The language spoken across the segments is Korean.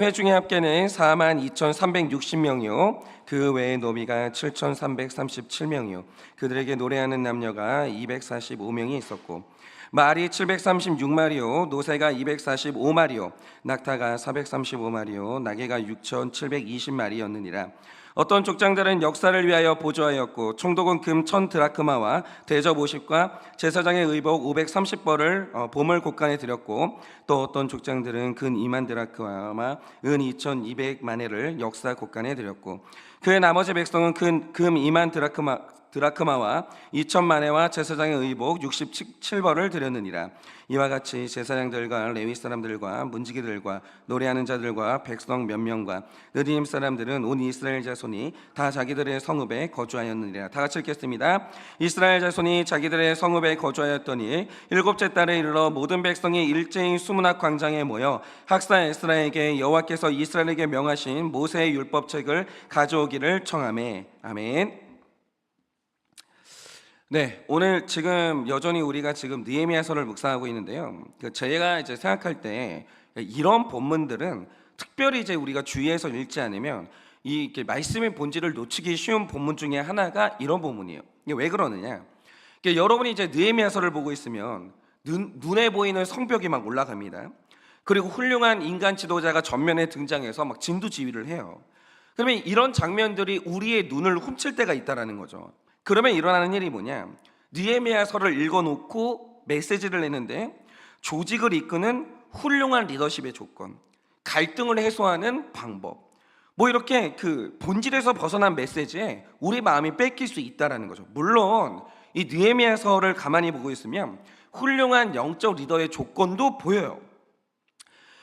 회 중에 합계는 42,360명이요 그 외의 노비가 7,337명이요 그들에게 노래하는 남녀가 245명이 있었고, 말이 736마리요 노새가 245마리요 낙타가 435마리요 나귀가 6,720마리였느니라. 어떤 족장들은 역사를 위하여 보조하였고, 총독은 금 1,000드라크마와 대접 50과 제사장의 의복 530벌을 보물 곡간에 드렸고, 또 어떤 족장들은 근 2만 드라크마와 은 2,200마네를 역사 곡간에 드렸고, 그의 나머지 백성은 금 2만 드라크마와 2,000마네와 제사장의 의복 67벌을 드렸느니라. 이와 같이 제사장들과 레위 사람들과 문지기들과 노래하는 자들과 백성 몇 명과 느디임 사람들은 온 이스라엘 자손이 다 자기들의 성읍에 거주하였느니라. 다 같이 읽겠습니다. 이스라엘 자손이 자기들의 성읍에 거주하였더니 일곱째 달에 이르러 모든 백성이 일제히 수문학 광장에 모여 학사 에스라에게 여호와께서 이스라엘에게 명하신 모세의 율법책을 가져오기를 청하매. 아멘. 네, 오늘 지금 여전히 우리가 지금 느헤미야서를 묵상하고 있는데요. 제가 이제 생각할 때 이런 본문들은 특별히 이제 우리가 주의해서 읽지 않으면 이 말씀의 본질을 놓치기 쉬운 본문 중에 하나가 이런 본문이에요. 이게 왜 그러느냐? 여러분이 이제 느헤미야서를 보고 있으면 눈에 보이는 성벽이 막 올라갑니다. 그리고 훌륭한 인간 지도자가 전면에 등장해서 막 진두지휘를 해요. 그러면 이런 장면들이 우리의 눈을 훔칠 때가 있다라는 거죠. 그러면 일어나는 일이 뭐냐? 느헤미야서를 읽어놓고 메시지를 내는데 조직을 이끄는 훌륭한 리더십의 조건, 갈등을 해소하는 방법, 뭐 이렇게 그 본질에서 벗어난 메시지에 우리 마음이 뺏길 수 있다라는 거죠. 물론 이 느헤미야서를 가만히 보고 있으면 훌륭한 영적 리더의 조건도 보여요.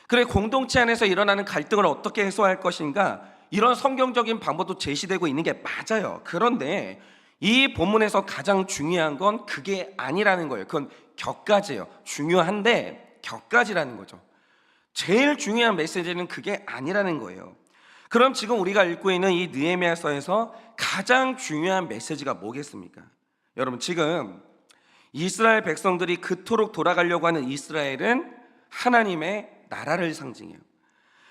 그래, 공동체 안에서 일어나는 갈등을 어떻게 해소할 것인가, 이런 성경적인 방법도 제시되고 있는 게 맞아요. 그런데 이 본문에서 가장 중요한 건 그게 아니라는 거예요. 그건 격가지예요. 중요한데 격가지라는 거죠. 제일 중요한 메시지는 그게 아니라는 거예요. 그럼 지금 우리가 읽고 있는 이 느헤미야서에서 가장 중요한 메시지가 뭐겠습니까? 여러분, 지금 이스라엘 백성들이 그토록 돌아가려고 하는 이스라엘은 하나님의 나라를 상징해요.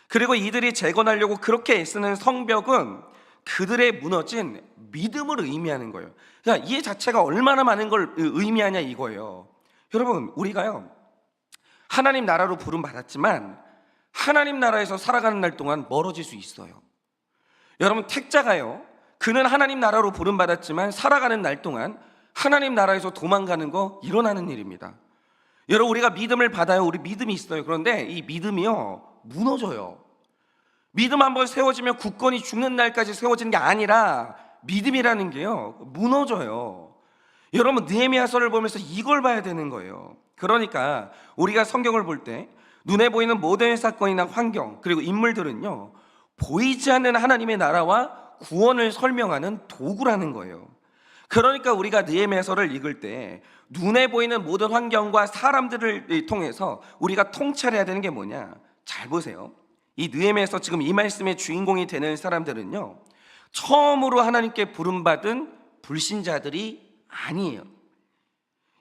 그리고 이들이 재건하려고 그렇게 애쓰는 성벽은 그들의 무너진 믿음을 의미하는 거예요. 그러니까 이 자체가 얼마나 많은 걸 의미하냐 이거예요. 여러분, 우리가요 하나님 나라로 부름 받았지만 하나님 나라에서 살아가는 날 동안 멀어질 수 있어요. 여러분, 택자가요, 그는 하나님 나라로 부름 받았지만 살아가는 날 동안 하나님 나라에서 도망가는 거 일어나는 일입니다. 여러분, 우리가 믿음을 받아요. 우리 믿음이 있어요. 그런데 이 믿음이요 무너져요. 믿음 한번 세워지면 굳건히 죽는 날까지 세워지는 게 아니라 믿음이라는 게요 무너져요. 여러분, 느헤미야서를 보면서 이걸 봐야 되는 거예요. 그러니까 우리가 성경을 볼 때 눈에 보이는 모든 사건이나 환경 그리고 인물들은요 보이지 않는 하나님의 나라와 구원을 설명하는 도구라는 거예요. 그러니까 우리가 느헤미야서를 읽을 때 눈에 보이는 모든 환경과 사람들을 통해서 우리가 통찰해야 되는 게 뭐냐? 잘 보세요. 이 느헤미야서 지금 이 말씀의 주인공이 되는 사람들은요 처음으로 하나님께 부름받은 불신자들이 아니에요.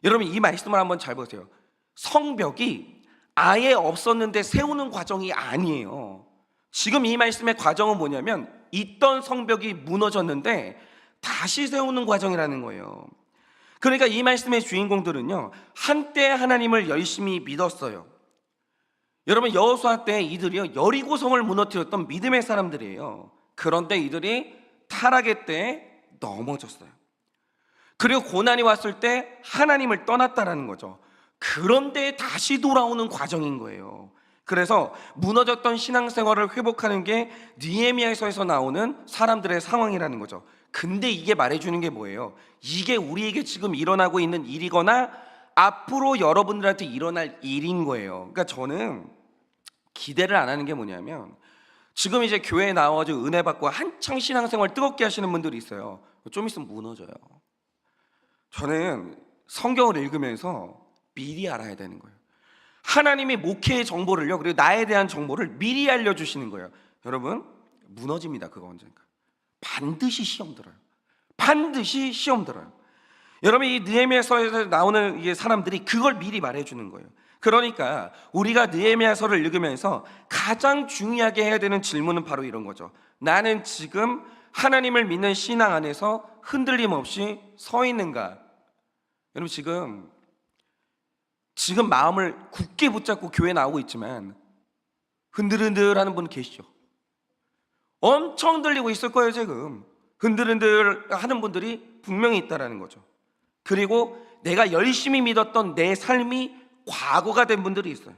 여러분, 이 말씀을 한번 잘 보세요. 성벽이 아예 없었는데 세우는 과정이 아니에요. 지금 이 말씀의 과정은 뭐냐면 있던 성벽이 무너졌는데 다시 세우는 과정이라는 거예요. 그러니까 이 말씀의 주인공들은요 한때 하나님을 열심히 믿었어요. 여러분, 여호수아 때 이들이요 여리고성을 무너뜨렸던 믿음의 사람들이에요. 그런데 이들이 타락의 때에 넘어졌어요. 그리고 고난이 왔을 때 하나님을 떠났다라는 거죠. 그런데 다시 돌아오는 과정인 거예요. 그래서 무너졌던 신앙생활을 회복하는 게 느헤미야서에서 나오는 사람들의 상황이라는 거죠. 근데 이게 말해주는 게 뭐예요? 이게 우리에게 지금 일어나고 있는 일이거나 앞으로 여러분들한테 일어날 일인 거예요. 그러니까 저는 기대를 안 하는 게 뭐냐면 지금 이제 교회에 나와가지고 은혜 받고 한창 신앙생활 뜨겁게 하시는 분들이 있어요. 좀 있으면 무너져요. 저는 성경을 읽으면서 미리 알아야 되는 거예요. 하나님이 목회의 정보를요 그리고 나에 대한 정보를 미리 알려주시는 거예요. 여러분, 무너집니다. 그거 언젠가 반드시 시험 들어요. 반드시 시험 들어요. 여러분, 이 느헤미야서에서 나오는 이 사람들이 그걸 미리 말해주는 거예요. 그러니까 우리가 느헤미야서를 읽으면서 가장 중요하게 해야 되는 질문은 바로 이런 거죠. 나는 지금 하나님을 믿는 신앙 안에서 흔들림 없이 서 있는가? 여러분, 지금 마음을 굳게 붙잡고 교회 나오고 있지만 흔들흔들하는 분 계시죠? 엄청 흔들리고 있을 거예요. 지금 흔들흔들하는 분들이 분명히 있다라는 거죠. 그리고 내가 열심히 믿었던 내 삶이 과거가 된 분들이 있어요.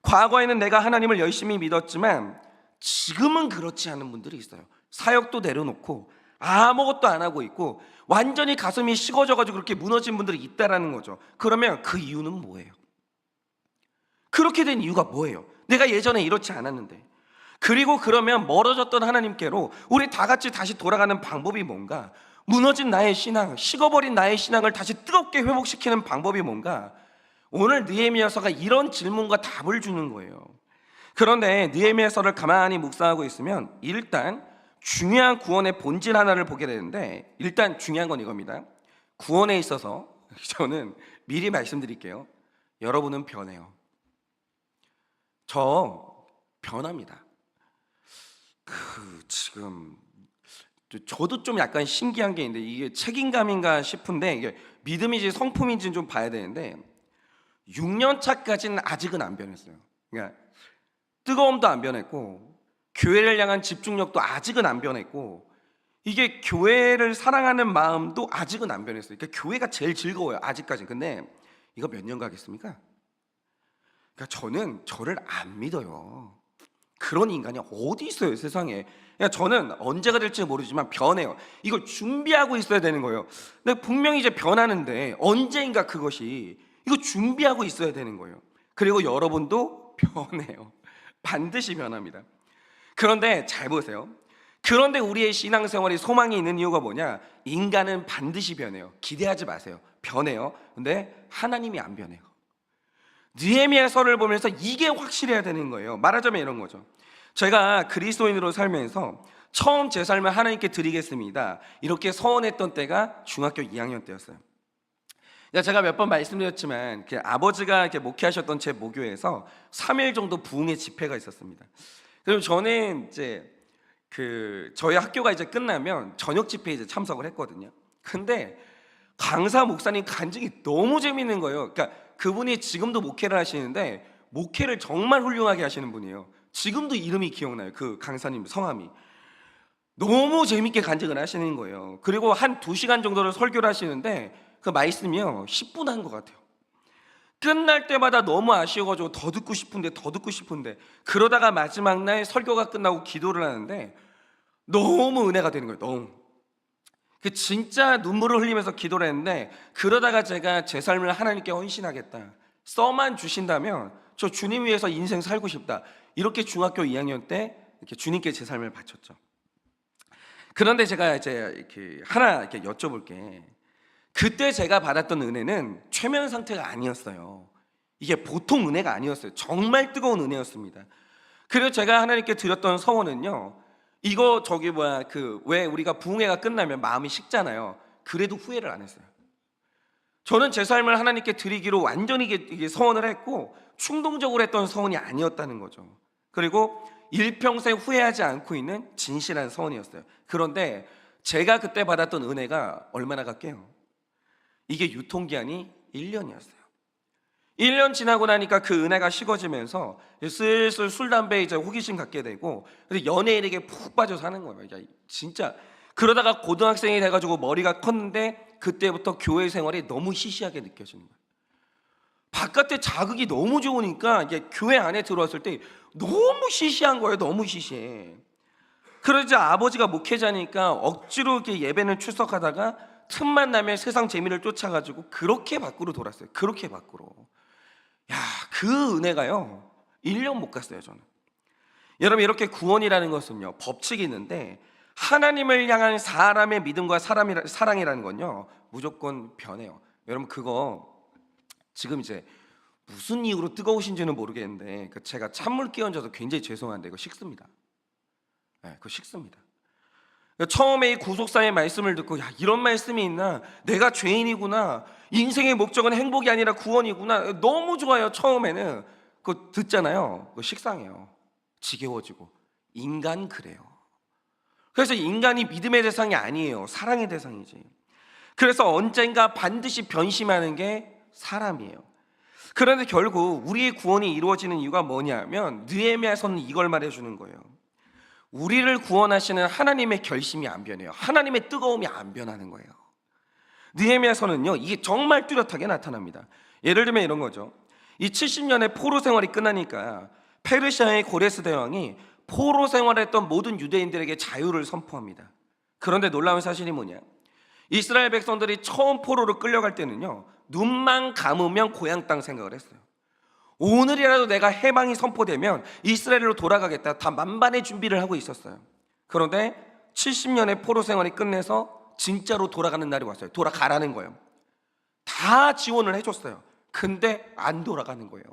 과거에는 내가 하나님을 열심히 믿었지만 지금은 그렇지 않은 분들이 있어요. 사역도 내려놓고 아무것도 안 하고 있고 완전히 가슴이 식어져가지고 그렇게 무너진 분들이 있다라는 거죠. 그러면 그 이유는 뭐예요? 그렇게 된 이유가 뭐예요? 내가 예전에 이렇지 않았는데. 그리고 그러면 멀어졌던 하나님께로 우리 다 같이 다시 돌아가는 방법이 뭔가? 무너진 나의 신앙, 식어버린 나의 신앙을 다시 뜨겁게 회복시키는 방법이 뭔가? 오늘 느헤미야서가 이런 질문과 답을 주는 거예요. 그런데 느헤미야서를 가만히 묵상하고 있으면 일단 중요한 구원의 본질 하나를 보게 되는데, 일단 중요한 건 이겁니다. 구원에 있어서 저는 미리 말씀드릴게요. 여러분은 변해요. 저 변합니다. 지금 저도 좀 약간 신기한 게 있는데, 이게 책임감인가 싶은데 이게 믿음인지 성품인지는 좀 봐야 되는데 6년 차까지는 아직은 안 변했어요. 그러니까 뜨거움도 안 변했고 교회를 향한 집중력도 아직은 안 변했고, 이게 교회를 사랑하는 마음도 아직은 안 변했어요. 그러니까 교회가 제일 즐거워요, 아직까지. 근데 이거 몇 년 가겠습니까? 그러니까 저는 저를 안 믿어요. 그런 인간이 어디 있어요, 세상에. 그러니까 저는 언제가 될지 모르지만 변해요. 이걸 준비하고 있어야 되는 거예요. 근데 분명히 이제 변하는데 언제인가 그것이, 이거 준비하고 있어야 되는 거예요. 그리고 여러분도 변해요. 반드시 변합니다. 그런데 잘 보세요. 그런데 우리의 신앙생활이 소망이 있는 이유가 뭐냐? 인간은 반드시 변해요. 기대하지 마세요. 변해요. 근데 하나님이 안 변해요. 느헤미야서를 보면서 이게 확실해야 되는 거예요. 말하자면 이런 거죠. 제가 그리스도인으로 살면서 처음 제 삶을 하나님께 드리겠습니다, 이렇게 서원했던 때가 중학교 2학년 때였어요. 제가 몇 번 말씀드렸지만 아버지가 이렇게 목회하셨던 제 모교에서 3일 정도 부흥의 집회가 있었습니다. 그럼 저는 이제 저희 학교가 이제 끝나면 저녁 집회에 이제 참석을 했거든요. 근데 강사 목사님 간증이 너무 재밌는 거예요. 그러니까 그분이 지금도 목회를 하시는데 목회를 정말 훌륭하게 하시는 분이에요. 지금도 이름이 기억나요. 그 강사님 성함이. 너무 재밌게 간증을 하시는 거예요. 그리고 한 2시간 정도를 설교를 하시는데 그 말씀이요 10분 한 것 같아요. 끝날 때마다 너무 아쉬워가지고 더 듣고 싶은데 그러다가 마지막 날 설교가 끝나고 기도를 하는데 너무 은혜가 되는 거예요. 너무 진짜 눈물을 흘리면서 기도를 했는데, 그러다가 제가 제 삶을 하나님께 헌신하겠다, 써만 주신다면 저 주님 위해서 인생 살고 싶다, 이렇게 중학교 2학년 때 이렇게 주님께 제 삶을 바쳤죠. 그런데 제가 이제 하나 여쭤볼게. 그때 제가 받았던 은혜는 최면 상태가 아니었어요. 이게 보통 은혜가 아니었어요. 정말 뜨거운 은혜였습니다. 그래서 제가 하나님께 드렸던 서원은요, 이거 왜 우리가 부흥회가 끝나면 마음이 식잖아요. 그래도 후회를 안 했어요. 저는 제 삶을 하나님께 드리기로 완전히 이게 서원을 했고 충동적으로 했던 서원이 아니었다는 거죠. 그리고 일평생 후회하지 않고 있는 진실한 서원이었어요. 그런데 제가 그때 받았던 은혜가 얼마나 갈게요? 이게 유통기한이 1년이었어요. 1년 지나고 나니까 그 은혜가 식어지면서 슬슬 술, 담배에 이제 호기심 갖게 되고 연예인에게 푹 빠져 사는 거예요. 진짜 그러다가 고등학생이 돼가지고 머리가 컸는데 그때부터 교회 생활이 너무 시시하게 느껴지는 거예요. 바깥에 자극이 너무 좋으니까 이게 교회 안에 들어왔을 때 너무 시시한 거예요. 너무 시시해. 그러자 아버지가 목회자니까 억지로 이렇게 예배는 출석하다가 틈만 나면 세상 재미를 쫓아가지고 그렇게 밖으로 돌았어요. 그렇게 밖으로. 그 은혜가요 1년 못 갔어요. 저는. 여러분, 이렇게 구원이라는 것은요 법칙이 있는데, 하나님을 향한 사람의 믿음과 사랑이라는 건요 무조건 변해요. 여러분, 그거 지금 이제 무슨 이유로 뜨거우신지는 모르겠는데 제가 찬물 끼얹어서 굉장히 죄송한데 이거 식습니다. 그거 식습니다. 처음에 이 구속사의 말씀을 듣고, 야, 이런 말씀이 있나? 내가 죄인이구나. 인생의 목적은 행복이 아니라 구원이구나. 너무 좋아요. 처음에는 그거 듣잖아요. 그거 식상해요. 지겨워지고. 인간 그래요. 그래서 인간이 믿음의 대상이 아니에요. 사랑의 대상이지. 그래서 언젠가 반드시 변심하는 게 사람이에요. 그런데 결국 우리의 구원이 이루어지는 이유가 뭐냐면, 느헤미야서는 이걸 말해주는 거예요. 우리를 구원하시는 하나님의 결심이 안 변해요. 하나님의 뜨거움이 안 변하는 거예요. 느헤미야서는요, 이게 정말 뚜렷하게 나타납니다. 예를 들면 이런 거죠. 이 70년의 포로 생활이 끝나니까 페르시아의 고레스 대왕이 포로 생활했던 모든 유대인들에게 자유를 선포합니다. 그런데 놀라운 사실이 뭐냐? 이스라엘 백성들이 처음 포로로 끌려갈 때는요, 눈만 감으면 고향 땅 생각을 했어요. 오늘이라도 내가 해방이 선포되면 이스라엘로 돌아가겠다, 다 만반의 준비를 하고 있었어요. 그런데 70년의 포로 생활이 끝내서 진짜로 돌아가는 날이 왔어요. 돌아가라는 거예요. 다 지원을 해줬어요. 근데 안 돌아가는 거예요.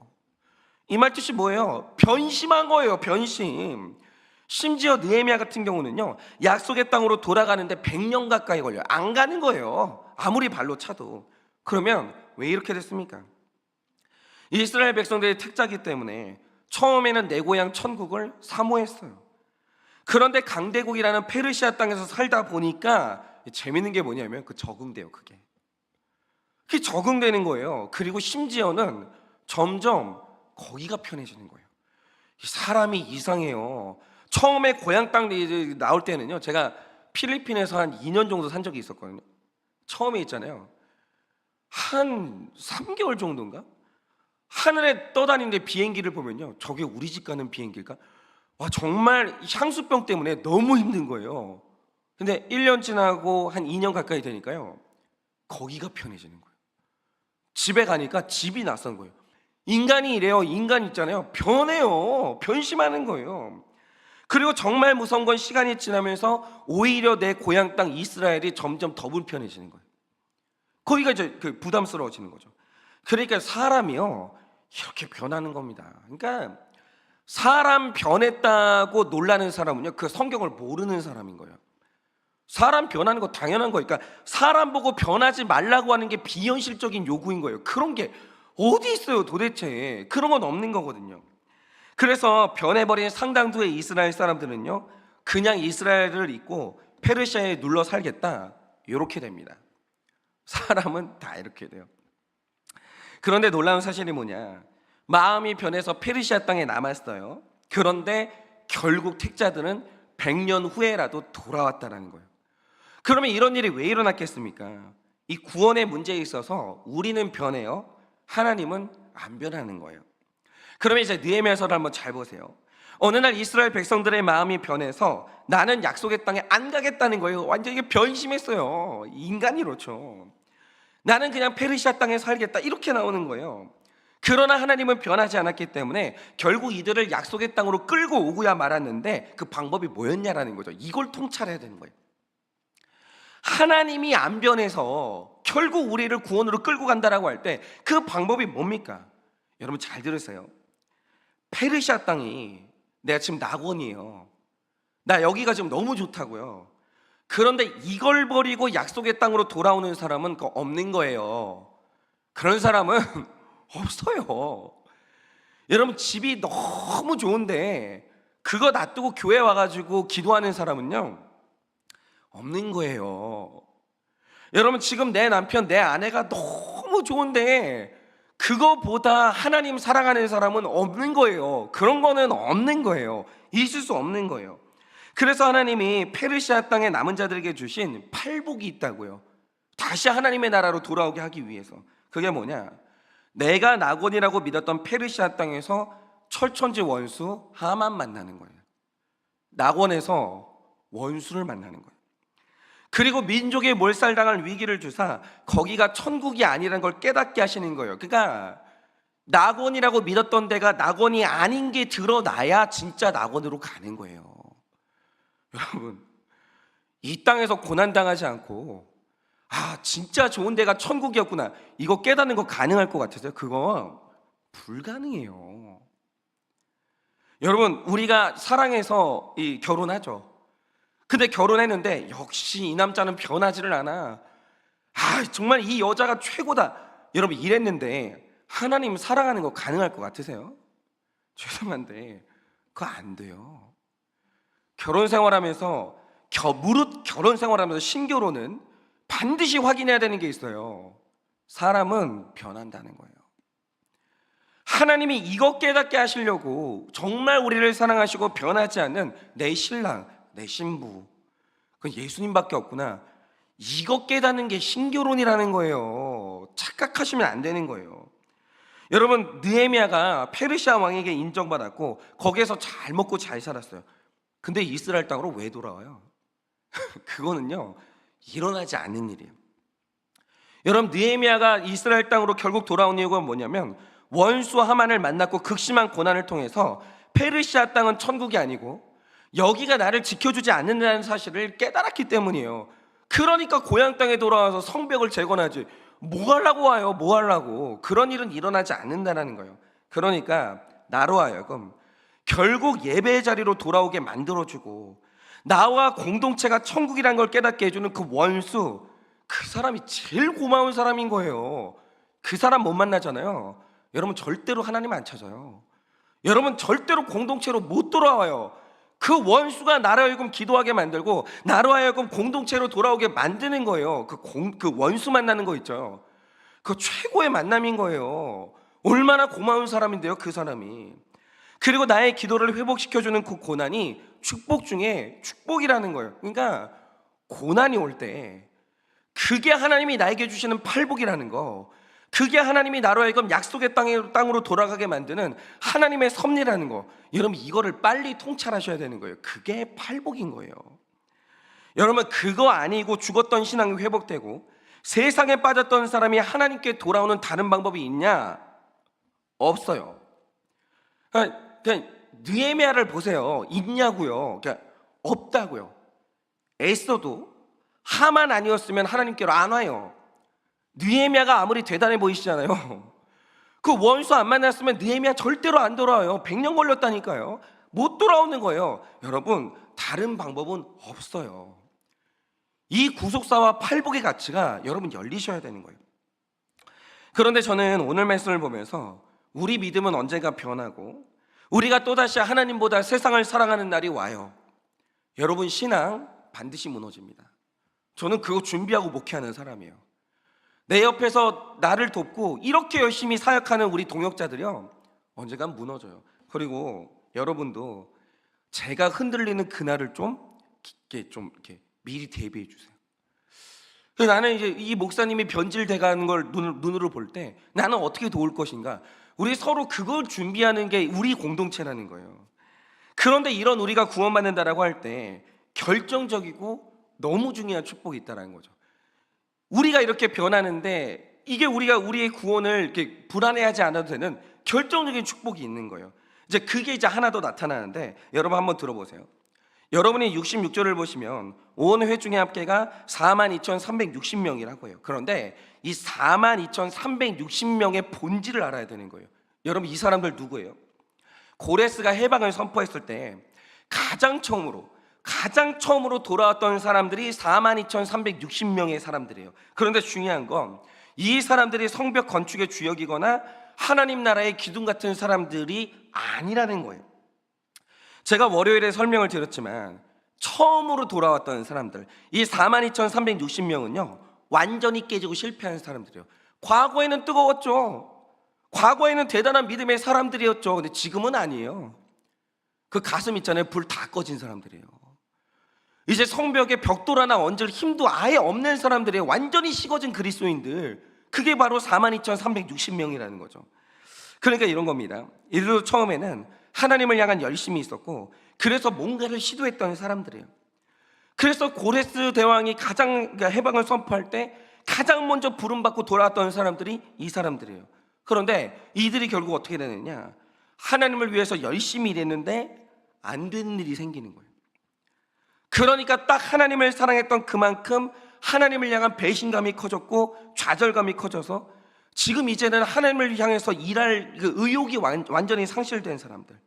이 말 뜻이 뭐예요? 변심한 거예요. 변심. 심지어 느헤미야 같은 경우는요, 약속의 땅으로 돌아가는데 100년 가까이 걸려요. 안 가는 거예요. 아무리 발로 차도. 그러면 왜 이렇게 됐습니까? 이스라엘 백성들의 택자기 때문에 처음에는 내 고향 천국을 사모했어요. 그런데 강대국이라는 페르시아 땅에서 살다 보니까 재밌는 게 뭐냐면 적응돼요. 그게 적응되는 거예요. 그리고 심지어는 점점 거기가 편해지는 거예요. 사람이 이상해요. 처음에 고향 땅 나올 때는요, 제가 필리핀에서 한 2년 정도 산 적이 있었거든요. 처음에 있잖아요, 한 3개월 정도인가? 하늘에 떠다니는데 비행기를 보면요, 저게 우리 집 가는 비행기일까? 와, 정말 향수병 때문에 너무 힘든 거예요. 근데 1년 지나고 한 2년 가까이 되니까요, 거기가 편해지는 거예요. 집에 가니까 집이 낯선 거예요. 인간이 이래요. 인간 있잖아요, 변해요. 변심하는 거예요. 그리고 정말 무서운 건 시간이 지나면서 오히려 내 고향 땅 이스라엘이 점점 더 불편해지는 거예요. 거기가 이제 부담스러워지는 거죠. 그러니까 사람이요, 이렇게 변하는 겁니다. 그러니까 사람 변했다고 놀라는 사람은요, 그 성경을 모르는 사람인 거예요. 사람 변하는 거 당연한 거예요. 그러니까 사람 보고 변하지 말라고 하는 게 비현실적인 요구인 거예요. 그런 게 어디 있어요 도대체. 그런 건 없는 거거든요. 그래서 변해버린 상당수의 이스라엘 사람들은요, 그냥 이스라엘을 잊고 페르시아에 눌러 살겠다, 이렇게 됩니다. 사람은 다 이렇게 돼요. 그런데 놀라운 사실이 뭐냐, 마음이 변해서 페르시아 땅에 남았어요. 그런데 결국 택자들은 100년 후에라도 돌아왔다는 거예요. 그러면 이런 일이 왜 일어났겠습니까? 이 구원의 문제에 있어서 우리는 변해요, 하나님은 안 변하는 거예요. 그러면 이제 느헤미야서를 한번 잘 보세요. 어느 날 이스라엘 백성들의 마음이 변해서 나는 약속의 땅에 안 가겠다는 거예요. 완전히 변심했어요. 인간이 그렇죠. 나는 그냥 페르시아 땅에 살겠다, 이렇게 나오는 거예요. 그러나 하나님은 변하지 않았기 때문에 결국 이들을 약속의 땅으로 끌고 오고야 말았는데, 그 방법이 뭐였냐라는 거죠. 이걸 통찰해야 되는 거예요. 하나님이 안 변해서 결국 우리를 구원으로 끌고 간다라고 할 때 그 방법이 뭡니까? 여러분 잘 들으세요. 페르시아 땅이, 내가 지금 낙원이에요. 나 여기가 지금 너무 좋다고요. 그런데 이걸 버리고 약속의 땅으로 돌아오는 사람은 없는 거예요. 그런 사람은 없어요. 여러분 집이 너무 좋은데 그거 놔두고 교회 와가지고 기도하는 사람은요, 없는 거예요. 여러분 지금 내 남편, 내 아내가 너무 좋은데 그거보다 하나님 사랑하는 사람은 없는 거예요. 그런 거는 없는 거예요. 있을 수 없는 거예요. 그래서 하나님이 페르시아 땅의 남은 자들에게 주신 팔복이 있다고요. 다시 하나님의 나라로 돌아오게 하기 위해서. 그게 뭐냐, 내가 낙원이라고 믿었던 페르시아 땅에서 철천지 원수 하만 만나는 거예요. 낙원에서 원수를 만나는 거예요. 그리고 민족의 몰살당할 위기를 주사 거기가 천국이 아니라는 걸 깨닫게 하시는 거예요. 그러니까 낙원이라고 믿었던 데가 낙원이 아닌 게 드러나야 진짜 낙원으로 가는 거예요. 여러분, 이 땅에서 고난당하지 않고 진짜 좋은 데가 천국이었구나, 이거 깨닫는 거 가능할 것 같으세요? 그거 불가능해요. 여러분, 우리가 사랑해서 결혼하죠. 근데 결혼했는데 역시 이 남자는 변하지를 않아. 정말 이 여자가 최고다. 여러분 이랬는데 하나님 사랑하는 거 가능할 것 같으세요? 죄송한데 그거 안 돼요. 결혼 생활하면서 무릇 결혼 생활하면서 신교로는 반드시 확인해야 되는 게 있어요. 사람은 변한다는 거예요. 하나님이 이것 깨닫게 하시려고 정말 우리를 사랑하시고 변하지 않는 내 신랑, 내 신부, 그건 예수님밖에 없구나. 이것 깨닫는 게 신교론이라는 거예요. 착각하시면 안 되는 거예요. 여러분, 느헤미야가 페르시아 왕에게 인정받았고 거기에서 잘 먹고 잘 살았어요. 근데 이스라엘 땅으로 왜 돌아와요? 그거는요, 일어나지 않는 일이에요. 여러분, 느헤미야가 이스라엘 땅으로 결국 돌아온 이유가 뭐냐면 원수 하만을 만났고 극심한 고난을 통해서 페르시아 땅은 천국이 아니고 여기가 나를 지켜주지 않는다는 사실을 깨달았기 때문이에요. 그러니까 고향 땅에 돌아와서 성벽을 재건하지 뭐 하려고 와요? 뭐 하려고? 그런 일은 일어나지 않는다는 거예요. 그러니까 나로 하여금 결국 예배의 자리로 돌아오게 만들어주고 나와 공동체가 천국이라는 걸 깨닫게 해주는 그 원수, 그 사람이 제일 고마운 사람인 거예요. 그 사람 못 만나잖아요. 여러분 절대로 하나님 안 찾아요. 여러분 절대로 공동체로 못 돌아와요. 그 원수가 나로 하여금 기도하게 만들고 나로 하여금 공동체로 돌아오게 만드는 거예요. 그 원수 만나는 거 있죠. 그 최고의 만남인 거예요. 얼마나 고마운 사람인데요, 그 사람이. 그리고 나의 기도를 회복시켜주는 그 고난이 축복 중에 축복이라는 거예요. 그러니까 고난이 올 때 그게 하나님이 나에게 주시는 팔복이라는 거, 그게 하나님이 나로 하여금 약속의 땅으로 돌아가게 만드는 하나님의 섭리라는 거, 여러분 이거를 빨리 통찰하셔야 되는 거예요. 그게 팔복인 거예요. 여러분 그거 아니고 죽었던 신앙이 회복되고 세상에 빠졌던 사람이 하나님께 돌아오는 다른 방법이 있냐? 없어요. 그냥 느헤미야를 보세요. 있냐고요? 그냥 없다고요. 애써도 하만 아니었으면 하나님께로 안 와요. 느헤미야가 아무리 대단해 보이시잖아요. 그 원수 안 만났으면 느헤미야 절대로 안 돌아와요. 100년 걸렸다니까요. 못 돌아오는 거예요. 여러분 다른 방법은 없어요. 이 구속사와 팔복의 가치가 여러분 열리셔야 되는 거예요. 그런데 저는 오늘 말씀을 보면서 우리 믿음은 언젠가 변하고 우리가 또다시 하나님보다 세상을 사랑하는 날이 와요. 여러분 신앙 반드시 무너집니다. 저는 그거 준비하고 목회하는 사람이에요. 내 옆에서 나를 돕고 이렇게 열심히 사역하는 우리 동역자들이요, 언젠간 무너져요. 그리고 여러분도 제가 흔들리는 그날을 좀 이렇게 미리 대비해 주세요. 나는 이제 이 목사님이 변질돼 가는 걸 눈으로 볼 때 나는 어떻게 도울 것인가? 우리 서로 그걸 준비하는 게 우리 공동체라는 거예요. 그런데 이런 우리가 구원받는다라고 할 때 결정적이고 너무 중요한 축복이 있다는 거죠. 우리가 이렇게 변하는데 이게 우리의 구원을 이렇게 불안해하지 않아도 되는 결정적인 축복이 있는 거예요. 이제 그게 하나 더 나타나는데 여러분 한번 들어보세요. 여러분이 66절을 보시면 온 회중의 합계가 42,360명이라고 해요. 그런데 이 42,360명의 본질을 알아야 되는 거예요. 여러분 이 사람들 누구예요? 고레스가 해방을 선포했을 때 가장 처음으로 돌아왔던 사람들이 42,360명의 사람들이에요. 그런데 중요한 건 이 사람들이 성벽 건축의 주역이거나 하나님 나라의 기둥 같은 사람들이 아니라는 거예요. 제가 월요일에 설명을 드렸지만 처음으로 돌아왔던 사람들, 이 42,360명은요 완전히 깨지고 실패한 사람들이에요. 과거에는 뜨거웠죠. 과거에는 대단한 믿음의 사람들이었죠. 근데 지금은 아니에요. 그 가슴 있잖아요, 불 다 꺼진 사람들이에요. 이제 성벽에 벽돌 하나 얹을 힘도 아예 없는 사람들이에요. 완전히 식어진 그리스도인들. 그게 바로 42,360명이라는 거죠. 그러니까 이런 겁니다. 이들도 처음에는 하나님을 향한 열심이 있었고 그래서 뭔가를 시도했던 사람들이에요. 그래서 고레스 대왕이 가장 해방을 선포할 때 가장 먼저 부름받고 돌아왔던 사람들이 이 사람들이에요. 그런데 이들이 결국 어떻게 되느냐, 하나님을 위해서 열심히 일했는데 안 되는 일이 생기는 거예요. 그러니까 딱 하나님을 사랑했던 그만큼 하나님을 향한 배신감이 커졌고 좌절감이 커져서 지금 이제는 하나님을 향해서 일할 그 의욕이 완전히 상실된 사람들,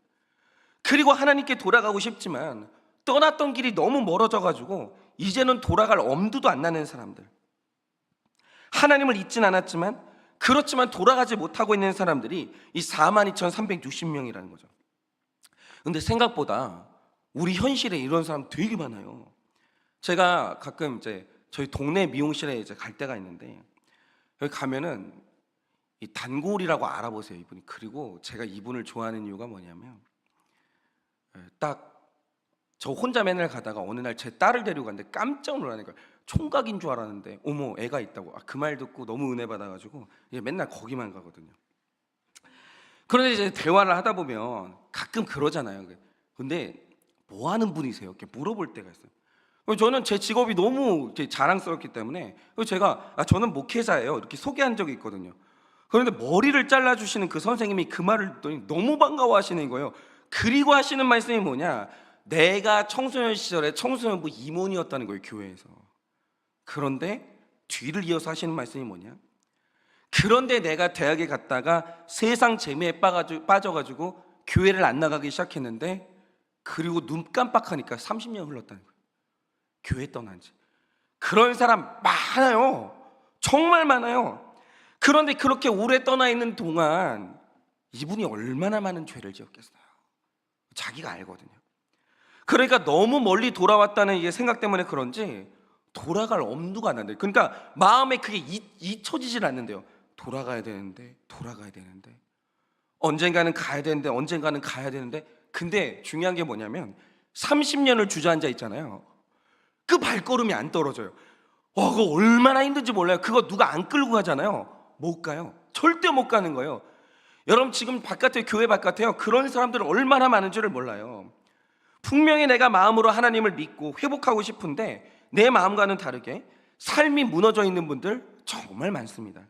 그리고 하나님께 돌아가고 싶지만 떠났던 길이 너무 멀어져 가지고 이제는 돌아갈 엄두도 안 나는 사람들, 하나님을 잊진 않았지만 그렇지만 돌아가지 못하고 있는 사람들이 이 42,360명이라는 거죠. 근데 생각보다 우리 현실에 이런 사람 되게 많아요. 제가 가끔 이제 저희 동네 미용실에 이제 갈 때가 있는데, 여기 가면은 이 단골이라고 알아보세요, 이분이. 그리고 제가 이분을 좋아하는 이유가 뭐냐면, 딱 저 혼자 맨날 가다가 어느 날 제 딸을 데리고 갔는데 깜짝 놀라는 거예요. 총각인 줄 알았는데 어머, 애가 있다고. 그 말 듣고 너무 은혜 받아가지고 맨날 거기만 가거든요. 그런데 이제 대화를 하다 보면 가끔 그러잖아요. 근데 뭐 하는 분이세요? 이렇게 물어볼 때가 있어요. 저는 제 직업이 너무 자랑스럽기 때문에 제가 저는 목회자예요 이렇게 소개한 적이 있거든요. 그런데 머리를 잘라주시는 그 선생님이 그 말을 듣더니 너무 반가워하시는 거예요. 그리고 하시는 말씀이 뭐냐, 내가 청소년 시절에 청소년부 임원이었다는 거예요, 교회에서. 그런데 뒤를 이어서 하시는 말씀이 뭐냐, 그런데 내가 대학에 갔다가 세상 재미에 빠져가지고 교회를 안 나가기 시작했는데, 그리고 눈 깜빡하니까 30년 흘렀다는 거예요, 교회 떠난 지. 그런 사람 많아요, 정말 많아요. 그런데 그렇게 오래 떠나 있는 동안 이분이 얼마나 많은 죄를 지었겠어요. 자기가 알거든요. 그러니까 너무 멀리 돌아왔다는 이게 생각 때문에 그런지 돌아갈 엄두가 안 난대요. 그러니까 마음에 그게 잊혀지질 않는데요. 돌아가야 되는데, 돌아가야 되는데, 언젠가는 가야 되는데, 언젠가는 가야 되는데. 근데 중요한 게 뭐냐면 30년을 주저앉아 있잖아요. 그 발걸음이 안 떨어져요. 그거 얼마나 힘든지 몰라요. 그거 누가 안 끌고 가잖아요. 못 가요. 절대 못 가는 거예요. 여러분 지금 바깥에, 교회 바깥에요, 그런 사람들은 얼마나 많은지를 몰라요. 분명히 내가 마음으로 하나님을 믿고 회복하고 싶은데 내 마음과는 다르게 삶이 무너져 있는 분들 정말 많습니다.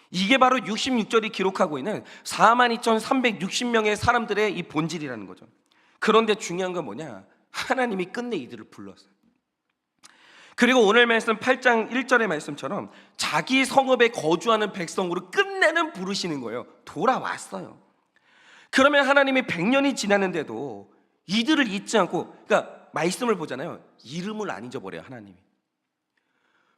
이게 바로 66절이 기록하고 있는 42,360명의 사람들의 이 본질이라는 거죠. 그런데 중요한 건 뭐냐, 하나님이 끝내 이들을 불렀어요. 그리고 오늘 말씀 8장 1절의 말씀처럼 자기 성읍에 거주하는 백성으로 끝내는 부르시는 거예요. 돌아왔어요. 그러면 하나님이 100년이 지났는데도 이들을 잊지 않고, 그러니까 말씀을 보잖아요. 이름을 안 잊어버려요, 하나님이.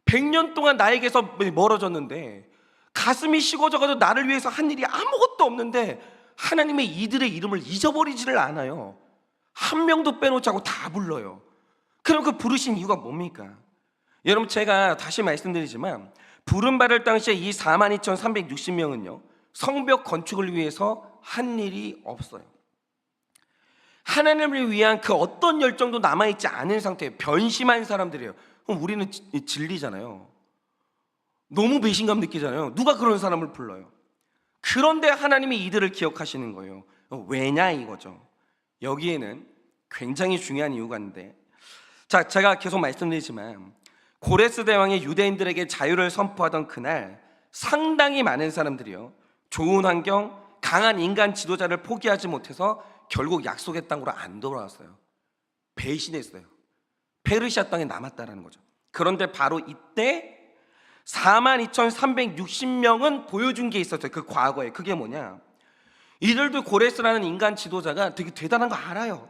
100년 동안 나에게서 멀어졌는데, 가슴이 식어져가지고 나를 위해서 한 일이 아무것도 없는데 하나님의 이들의 이름을 잊어버리지를 않아요. 한 명도 빼놓지 않고 다 불러요. 그럼 그 부르신 이유가 뭡니까? 여러분 제가 다시 말씀드리지만 부름받을 당시에 이 42,360명은요 성벽 건축을 위해서 한 일이 없어요. 하나님을 위한 그 어떤 열정도 남아있지 않은 상태에 변심한 사람들이에요. 그럼 우리는 질리잖아요. 너무 배신감 느끼잖아요. 누가 그런 사람을 불러요? 그런데 하나님이 이들을 기억하시는 거예요. 왜냐 이거죠. 여기에는 굉장히 중요한 이유가 있는데, 자, 제가 계속 말씀드리지만 고레스 대왕이 유대인들에게 자유를 선포하던 그날 상당히 많은 사람들이요 좋은 환경, 강한 인간 지도자를 포기하지 못해서 결국 약속의 땅으로 안 돌아왔어요. 배신했어요. 페르시아 땅에 남았다라는 거죠. 그런데 바로 이때 42,360명은 보여준 게 있었어요. 그 과거에. 그게 뭐냐, 이들도 고레스라는 인간 지도자가 되게 대단한 거 알아요.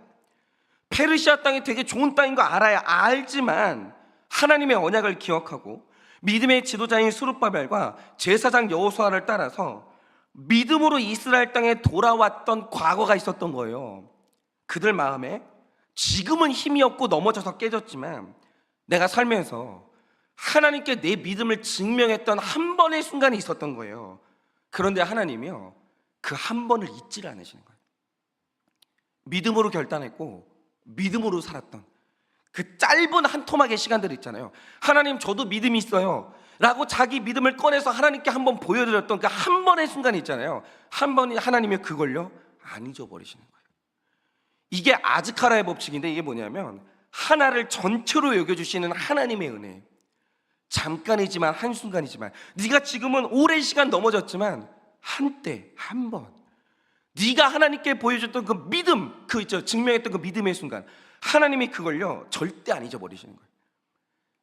페르시아 땅이 되게 좋은 땅인 거 알아야 알지만 하나님의 언약을 기억하고 믿음의 지도자인 스룹바벨과 제사장 여호수아를 따라서 믿음으로 이스라엘 땅에 돌아왔던 과거가 있었던 거예요. 그들 마음에 지금은 힘이 없고 넘어져서 깨졌지만 내가 살면서 하나님께 내 믿음을 증명했던 한 번의 순간이 있었던 거예요. 그런데 하나님이요 그 한 번을 잊지를 않으시는 거예요. 믿음으로 결단했고 믿음으로 살았던 그 짧은 한 토막의 시간들 있잖아요. 하나님 저도 믿음이 있어요 라고 자기 믿음을 꺼내서 하나님께 한번 보여드렸던 그 한 번의 순간이 있잖아요. 한 번이 하나님이 그걸요 안 잊어버리시는 거예요. 이게 아즈카라의 법칙인데, 이게 뭐냐면 하나를 전체로 여겨주시는 하나님의 은혜. 잠깐이지만 한순간이지만, 네가 지금은 오랜 시간 넘어졌지만 한때 한번 네가 하나님께 보여줬던 그 믿음, 그 있죠, 증명했던 그 믿음의 순간, 하나님이 그걸요 절대 안 잊어버리시는 거예요.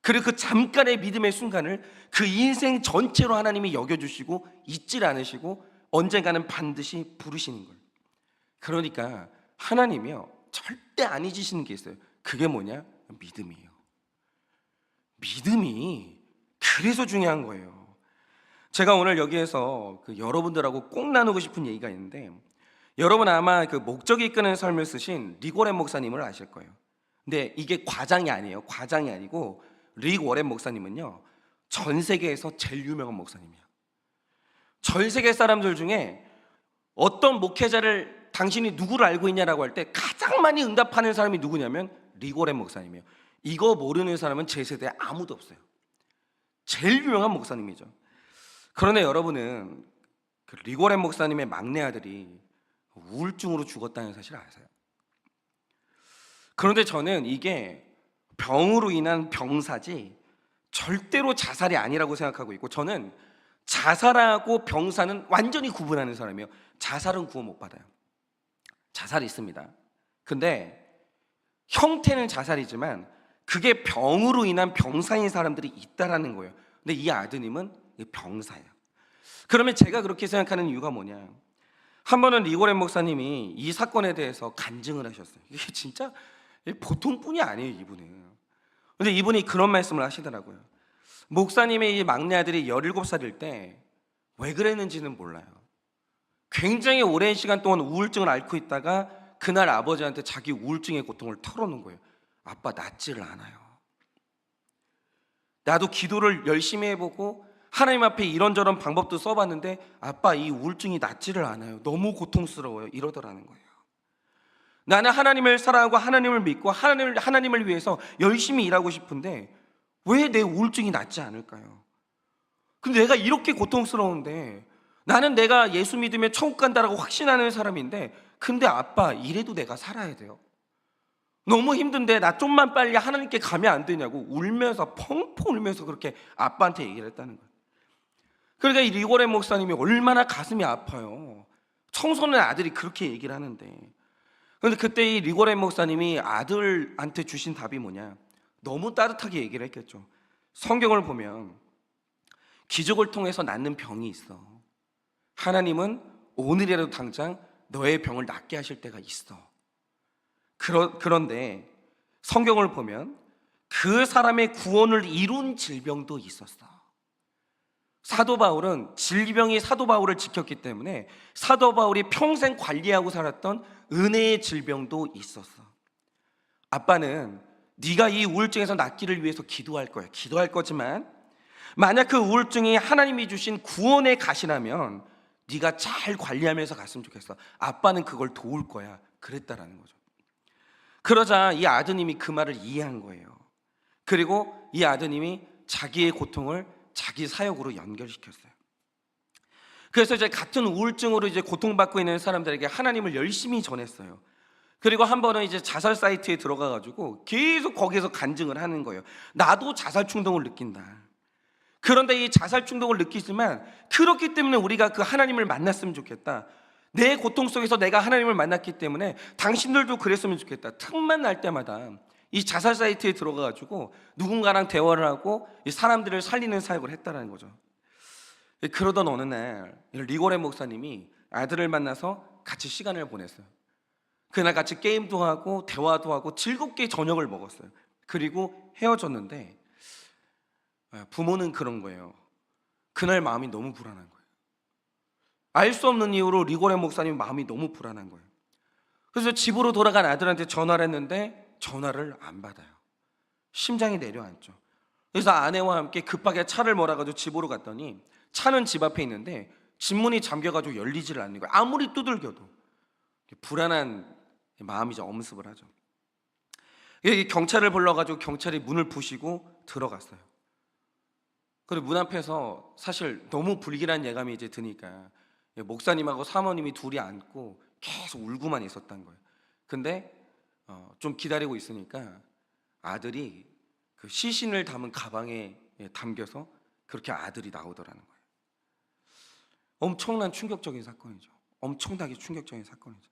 그리고 그 잠깐의 믿음의 순간을 그 인생 전체로 하나님이 여겨주시고 잊질 않으시고 언젠가는 반드시 부르시는 거예요. 그러니까 하나님이요 절대 안 잊으시는 게 있어요. 그게 뭐냐? 믿음이에요. 믿음이 그래서 중요한 거예요. 제가 오늘 여기에서 여러분들하고 꼭 나누고 싶은 얘기가 있는데, 여러분 아마 그 목적이 이끄는 삶을 쓰신 릭 워렌 목사님을 아실 거예요. 근데 이게 과장이 아니에요. 과장이 아니고 릭 워렌 목사님은요, 전 세계에서 제일 유명한 목사님이에요. 전 세계 사람들 중에 어떤 목회자를 당신이 누구를 알고 있냐라고 할 때 가장 많이 응답하는 사람이 누구냐면 릭 워렌 목사님이에요. 이거 모르는 사람은 제 세대에 아무도 없어요. 제일 유명한 목사님이죠. 그런데 여러분은 릭 워렌 목사님의 막내 아들이 우울증으로 죽었다는 사실 아세요? 그런데 저는 이게 병으로 인한 병사지 절대로 자살이 아니라고 생각하고 있고, 저는 자살하고 병사는 완전히 구분하는 사람이에요. 자살은 구원 못 받아요. 자살이 있습니다. 근데 형태는 자살이지만 그게 병으로 인한 병사인 사람들이 있다라는 거예요. 근데 이 아드님은 병사예요. 그러면 제가 그렇게 생각하는 이유가 뭐냐? 한 번은 릭 워렌 목사님이 이 사건에 대해서 간증을 하셨어요. 이게 진짜 보통 분이 아니에요, 이분은. 근데 이분이 그런 말씀을 하시더라고요. 목사님의 이 막내 아들이 17살일 때 왜 그랬는지는 몰라요. 굉장히 오랜 시간 동안 우울증을 앓고 있다가 그날 아버지한테 자기 우울증의 고통을 털어놓은 거예요. 아빠, 낫지를 않아요. 나도 기도를 열심히 해보고 하나님 앞에 이런저런 방법도 써봤는데 아빠, 이 우울증이 낫지를 않아요. 너무 고통스러워요. 이러더라는 거예요. 나는 하나님을 사랑하고 하나님을 믿고 하나님을 위해서 열심히 일하고 싶은데 왜 내 우울증이 낫지 않을까요? 근데 내가 이렇게 고통스러운데, 나는 내가 예수 믿으면 천국 간다라고 확신하는 사람인데, 근데 아빠, 이래도 내가 살아야 돼요. 너무 힘든데 나 좀만 빨리 하나님께 가면 안 되냐고 울면서, 펑펑 울면서 그렇게 아빠한테 얘기를 했다는 거예요. 그러니까 이 릭 워렌 목사님이 얼마나 가슴이 아파요. 청소년 아들이 그렇게 얘기를 하는데. 그런데 그때 이 릭 워렌 목사님이 아들한테 주신 답이 뭐냐? 너무 따뜻하게 얘기를 했겠죠. 성경을 보면 기적을 통해서 낫는 병이 있어. 하나님은 오늘이라도 당장 너의 병을 낫게 하실 때가 있어. 그런데 성경을 보면 그 사람의 구원을 이룬 질병도 있었어. 사도 바울은 질병이 사도 바울을 지켰기 때문에 사도 바울이 평생 관리하고 살았던 은혜의 질병도 있었어. 아빠는 네가 이 우울증에서 낫기를 위해서 기도할 거야. 기도할 거지만 만약 그 우울증이 하나님이 주신 구원의 가시라면 네가 잘 관리하면서 갔으면 좋겠어. 아빠는 그걸 도울 거야. 그랬다라는 거죠. 그러자 이 아드님이 그 말을 이해한 거예요. 그리고 이 아드님이 자기의 고통을 자기 사역으로 연결시켰어요. 그래서 이제 같은 우울증으로 이제 고통받고 있는 사람들에게 하나님을 열심히 전했어요. 그리고 한 번은 이제 자살 사이트에 들어가가지고 계속 거기에서 간증을 하는 거예요. 나도 자살 충동을 느낀다. 그런데 이 자살 충동을 느끼지만 그렇기 때문에 우리가 그 하나님을 만났으면 좋겠다. 내 고통 속에서 내가 하나님을 만났기 때문에 당신들도 그랬으면 좋겠다. 틈만 날 때마다 이 자살 사이트에 들어가가지고 누군가랑 대화를 하고 이 사람들을 살리는 사역을 했다는 거죠. 그러던 어느 날 릭 워렌 목사님이 아들을 만나서 같이 시간을 보냈어요. 그날 같이 게임도 하고 대화도 하고 즐겁게 저녁을 먹었어요. 그리고 헤어졌는데 부모는 그런 거예요. 그날 마음이 너무 불안한 거예요. 알 수 없는 이유로 릭 워렌 목사님 마음이 너무 불안한 거예요. 그래서 집으로 돌아간 아들한테 전화를 했는데 전화를 안 받아요. 심장이 내려앉죠. 그래서 아내와 함께 급하게 차를 몰아가지고 집으로 갔더니 차는 집 앞에 있는데 집문이 잠겨가지고 열리지를 않는 거예요. 아무리 두들겨도. 불안한 마음이 좀 엄습을 하죠. 경찰을 불러가지고 경찰이 문을 부시고 들어갔어요. 그리고 문 앞에서 사실 너무 불길한 예감이 이제 드니까 목사님하고 사모님이 둘이 앉고 계속 울고만 있었던 거예요. 근데 좀 기다리고 있으니까 아들이 그 시신을 담은 가방에 담겨서 그렇게 아들이 나오더라는 거예요. 엄청난 충격적인 사건이죠. 엄청나게 충격적인 사건이죠.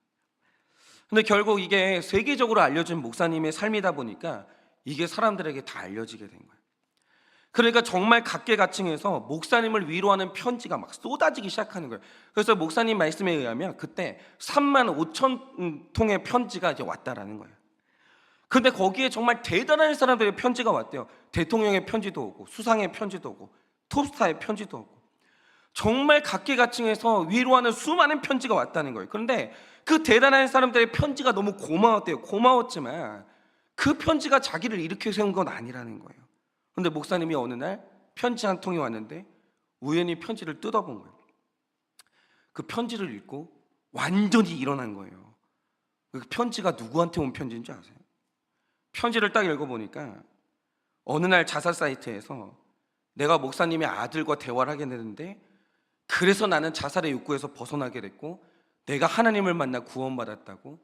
근데 결국 이게 세계적으로 알려진 목사님의 삶이다 보니까 이게 사람들에게 다 알려지게 된 거예요. 그러니까 정말 각계각층에서 목사님을 위로하는 편지가 막 쏟아지기 시작하는 거예요. 그래서 목사님 말씀에 의하면 그때 35,000통의 편지가 이제 왔다라는 거예요. 근데 거기에 정말 대단한 사람들의 편지가 왔대요. 대통령의 편지도 오고 수상의 편지도 오고 톱스타의 편지도 오고 정말 각계각층에서 위로하는 수많은 편지가 왔다는 거예요. 그런데 그 대단한 사람들의 편지가 너무 고마웠대요. 고마웠지만 그 편지가 자기를 일으켜 세운 건 아니라는 거예요. 그런데 목사님이 어느 날 편지 한 통이 왔는데 우연히 편지를 뜯어본 거예요. 그 편지를 읽고 완전히 일어난 거예요. 그 편지가 누구한테 온 편지인 줄 아세요? 편지를 딱 읽어보니까 어느 날 자살 사이트에서 내가 목사님의 아들과 대화를 하게 되는데 그래서 나는 자살의 욕구에서 벗어나게 됐고 내가 하나님을 만나 구원받았다고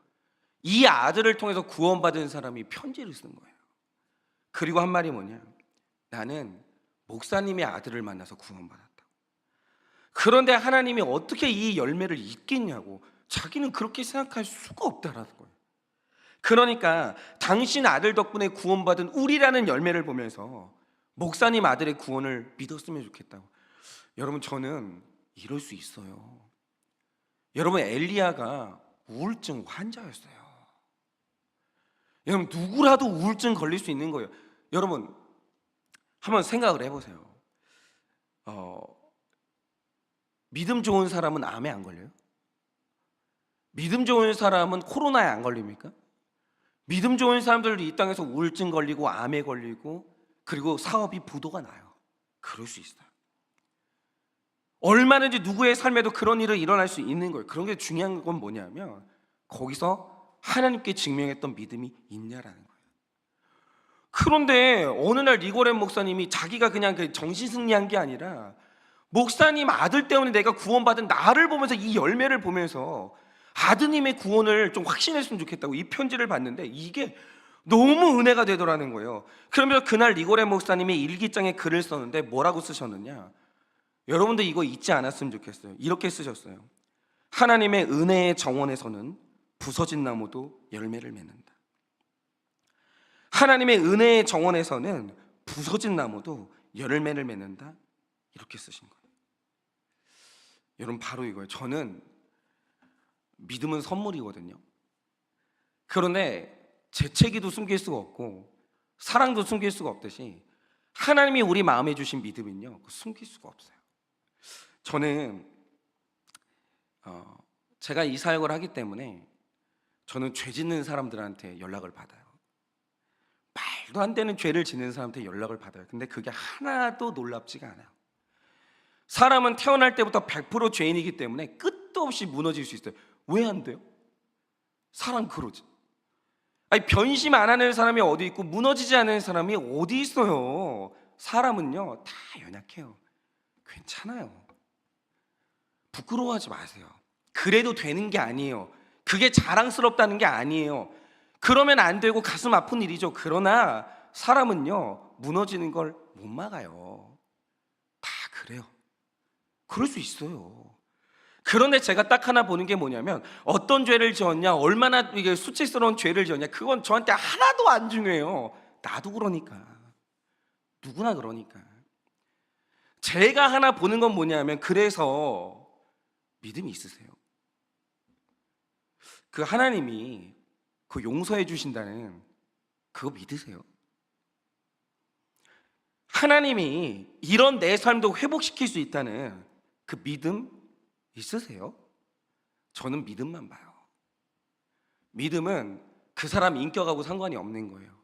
이 아들을 통해서 구원받은 사람이 편지를 쓴 거예요. 그리고 한 말이 뭐냐, 나는 목사님의 아들을 만나서 구원받았다. 그런데 하나님이 어떻게 이 열매를 잇겠냐고 자기는 그렇게 생각할 수가 없다라는 거예요. 그러니까 당신 아들 덕분에 구원받은 우리라는 열매를 보면서 목사님 아들의 구원을 믿었으면 좋겠다고. 여러분, 저는 이럴 수 있어요. 여러분, 엘리야가 우울증 환자였어요. 여러분, 누구라도 우울증 걸릴 수 있는 거예요. 여러분, 한번 생각을 해보세요. 믿음 좋은 사람은 암에 안 걸려요? 믿음 좋은 사람은 코로나에 안 걸립니까? 믿음 좋은 사람들도 이 땅에서 우울증 걸리고 암에 걸리고 그리고 사업이 부도가 나요. 그럴 수 있어요. 얼마든지 누구의 삶에도 그런 일이 일어날 수 있는 거예요. 그런 게 중요한 건 뭐냐면 거기서 하나님께 증명했던 믿음이 있냐라는 거예요. 그런데 어느 날 니고레 목사님이 자기가 그냥 정신승리한 게 아니라 목사님 아들 때문에 내가 구원받은 나를 보면서 이 열매를 보면서 아드님의 구원을 좀 확신했으면 좋겠다고 이 편지를 봤는데 이게 너무 은혜가 되더라는 거예요. 그러면서 그날 니고레 목사님이 일기장에 글을 썼는데 뭐라고 쓰셨느냐, 여러분들 이거 잊지 않았으면 좋겠어요. 이렇게 쓰셨어요. 하나님의 은혜의 정원에서는 부서진 나무도 열매를 맺는다. 하나님의 은혜의 정원에서는 부서진 나무도 열매를 맺는다. 이렇게 쓰신 거예요. 여러분, 바로 이거예요. 저는 믿음은 선물이거든요. 그런데 재채기도 숨길 수가 없고 사랑도 숨길 수가 없듯이 하나님이 우리 마음에 주신 믿음은요, 숨길 수가 없어요. 저는 제가 이 사역을 하기 때문에 저는 죄 짓는 사람들한테 연락을 받아요. 말도 안 되는 죄를 짓는 사람한테 연락을 받아요. 근데 그게 하나도 놀랍지가 않아요. 사람은 태어날 때부터 100% 죄인이기 때문에 끝도 없이 무너질 수 있어요. 왜 안 돼요? 사람 그러지. 아니, 변심 안 하는 사람이 어디 있고 무너지지 않는 사람이 어디 있어요. 사람은요 다 연약해요. 괜찮아요. 부끄러워하지 마세요. 그래도 되는 게 아니에요. 그게 자랑스럽다는 게 아니에요. 그러면 안 되고 가슴 아픈 일이죠. 그러나 사람은요 무너지는 걸 못 막아요. 다 그래요. 그럴 수 있어요. 그런데 제가 딱 하나 보는 게 뭐냐면 어떤 죄를 지었냐, 얼마나 이게 수치스러운 죄를 지었냐, 그건 저한테 하나도 안 중요해요. 나도 그러니까. 누구나 그러니까. 제가 하나 보는 건 뭐냐면, 그래서 믿음이 있으세요? 그 하나님이 그 용서해 주신다는 그거 믿으세요? 하나님이 이런 내 삶도 회복시킬 수 있다는 그 믿음 있으세요? 저는 믿음만 봐요. 믿음은 그 사람 인격하고 상관이 없는 거예요.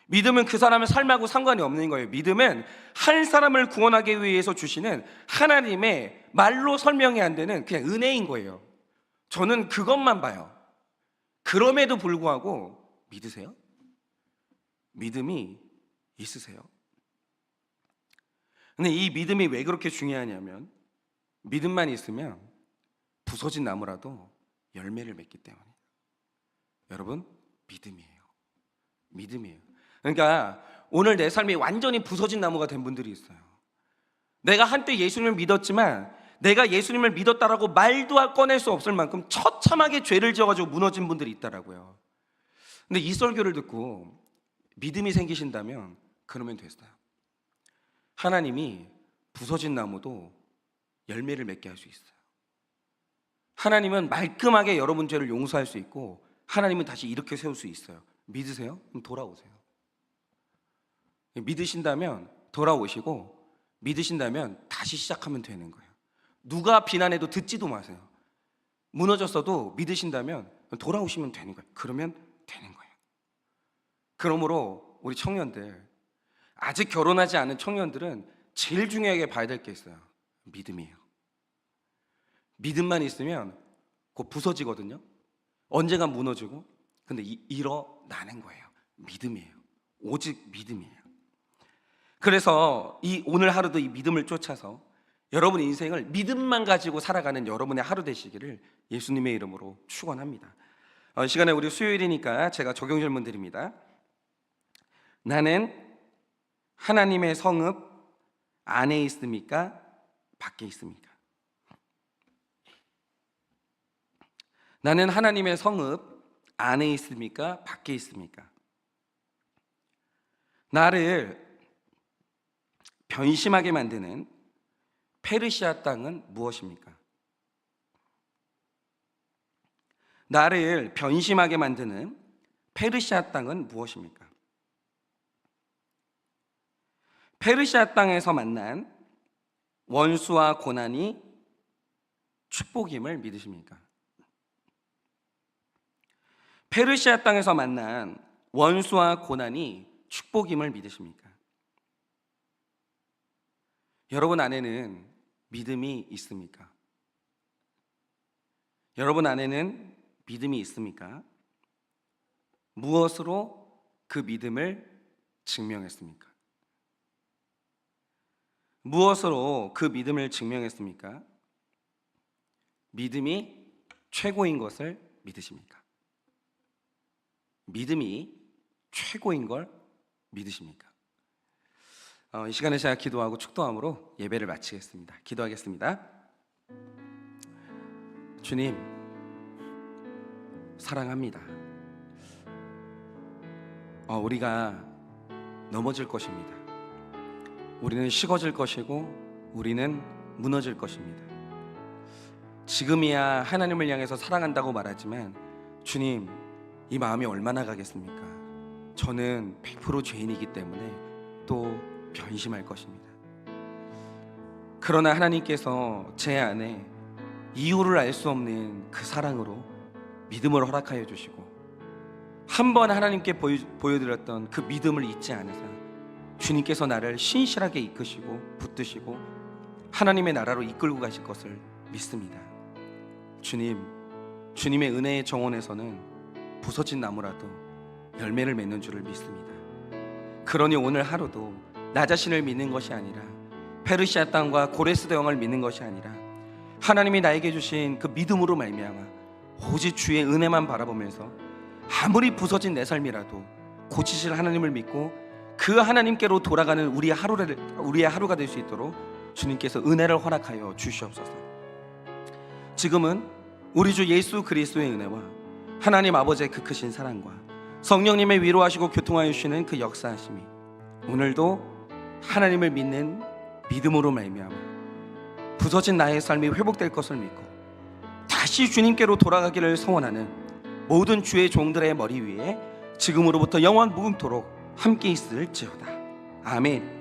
믿음은 그 사람의 삶하고 상관이 없는 거예요. 믿음은 한 사람을 구원하기 위해서 주시는 하나님의 말로 설명이 안 되는 그냥 은혜인 거예요. 저는 그것만 봐요. 그럼에도 불구하고 믿으세요? 믿음이 있으세요? 근데 이 믿음이 왜 그렇게 중요하냐면 믿음만 있으면 부서진 나무라도 열매를 맺기 때문에. 여러분, 믿음이에요. 믿음이에요. 그러니까 오늘 내 삶이 완전히 부서진 나무가 된 분들이 있어요. 내가 한때 예수님을 믿었지만 내가 예수님을 믿었다라고 말도 꺼낼 수 없을 만큼 처참하게 죄를 지어가지고 무너진 분들이 있더라고요. 근데 이 설교를 듣고 믿음이 생기신다면 그러면 됐어요. 하나님이 부서진 나무도 열매를 맺게 할 수 있어요. 하나님은 말끔하게 여러분 죄를 용서할 수 있고 하나님은 다시 일으켜 세울 수 있어요. 믿으세요? 그럼 돌아오세요. 믿으신다면 돌아오시고, 믿으신다면 다시 시작하면 되는 거예요. 누가 비난해도 듣지도 마세요. 무너졌어도 믿으신다면 돌아오시면 되는 거예요. 그러면 되는 거예요. 그러므로 우리 청년들, 아직 결혼하지 않은 청년들은 제일 중요하게 봐야 될 게 있어요. 믿음이에요. 믿음만 있으면 곧 부서지거든요. 언젠가 무너지고, 근데 일어나는 거예요. 믿음이에요. 오직 믿음이에요. 그래서 오늘 하루도 이 믿음을 쫓아서 여러분 인생을 믿음만 가지고 살아가는 여러분의 하루 되시기를 예수님의 이름으로 축원합니다. 이 시간에 우리 수요일이니까 제가 적용 질문 드립니다. 나는 하나님의 성읍 안에 있습니까? 밖에 있습니까? 나는 하나님의 성읍 안에 있습니까? 밖에 있습니까? 나를 변심하게 만드는 페르시아 땅은 무엇입니까? 나를 변심하게 만드는 페르시아 땅은 무엇입니까? 페르시아 땅에서 만난 원수와 고난이 축복임을 믿으십니까? 페르시아 땅에서 만난 원수와 고난이 축복임을 믿으십니까? 여러분 안에는 믿음이 있습니까? 여러분 안에는 믿음이 있습니까? 무엇으로 그 믿음을 증명했습니까? 무엇으로 그 믿음을 증명했습니까? 믿음이 최고인 것을 믿으십니까? 믿음이 최고인 걸 믿으십니까? 이 시간에 제가 기도하고 축도함으로 예배를 마치겠습니다. 기도하겠습니다. 주님, 사랑합니다. 우리가 넘어질 것입니다. 우리는 식어질 것이고 우리는 무너질 것입니다. 지금이야 하나님을 향해서 사랑한다고 말하지만 주님, 이 마음이 얼마나 가겠습니까? 저는 100% 죄인이기 때문에 또 변심할 것입니다. 그러나 하나님께서 제 안에 이유를 알 수 없는 그 사랑으로 믿음을 허락하여 주시고, 한 번 하나님께 보여드렸던 그 믿음을 잊지 않으사 주님께서 나를 신실하게 이끄시고 붙드시고 하나님의 나라로 이끌고 가실 것을 믿습니다. 주님, 주님의 은혜의 정원에서는 부서진 나무라도 열매를 맺는 줄을 믿습니다. 그러니 오늘 하루도 나 자신을 믿는 것이 아니라 페르시아 땅과 고레스 대왕을 믿는 것이 아니라 하나님이 나에게 주신 그 믿음으로 말미암아 오직 주의 은혜만 바라보면서 아무리 부서진 내 삶이라도 고치실 하나님을 믿고 그 하나님께로 돌아가는 우리의 하루가 될 수 있도록 주님께서 은혜를 허락하여 주시옵소서. 지금은 우리 주 예수 그리스도의 은혜와 하나님 아버지의 그 크신 사랑과 성령님의 위로하시고 교통하여 주시는 그 역사하심이 오늘도 하나님을 믿는 믿음으로 말미암아 부서진 나의 삶이 회복될 것을 믿고 다시 주님께로 돌아가기를 소원하는 모든 주의 종들의 머리 위에 지금으로부터 영원 무궁토록 함께 있을지어다. 아멘.